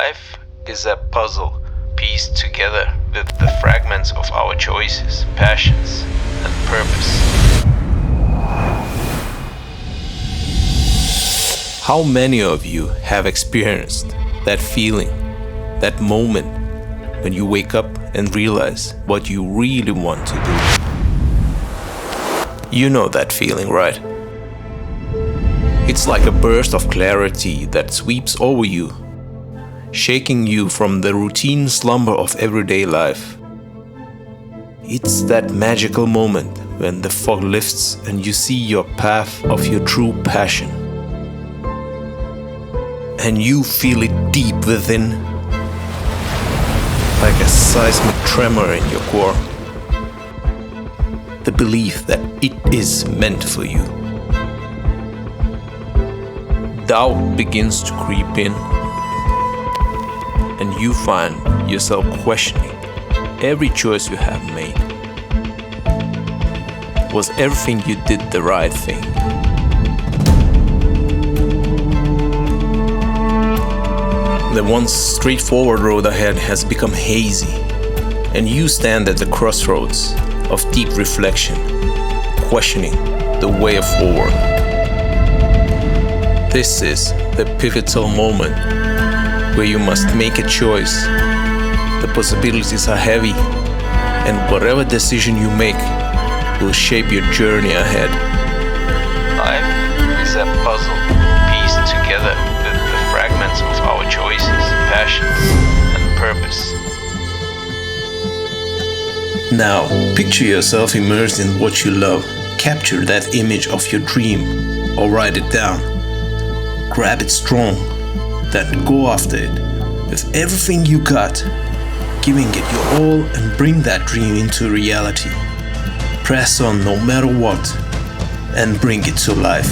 Life is a puzzle pieced together with the fragments of our choices, passions, and purpose. How many of you have experienced that feeling, that moment when you wake up and realize what you really want to do? You know that feeling, right? It's like a burst of clarity that sweeps over you, shaking you from the routine slumber of everyday life. It's that magical moment when the fog lifts and you see your path of your true passion. And you feel it deep within, like a seismic tremor in your core. The belief that it is meant for you. Doubt begins to creep in, and you find yourself questioning every choice you have made. Was everything you did the right thing? The once straightforward road ahead has become hazy, and you stand at the crossroads of deep reflection, questioning the way forward. This is the pivotal moment where you must make a choice. The possibilities are heavy, and whatever decision you make will shape your journey ahead. Life is a puzzle pieced together with the fragments of our choices, passions, and purpose. Now, picture yourself immersed in what you love. Capture that image of your dream, or write it down. Grab it strong, then go after it with everything you got, giving it your all and bring that dream into reality. Press on no matter what and bring it to life.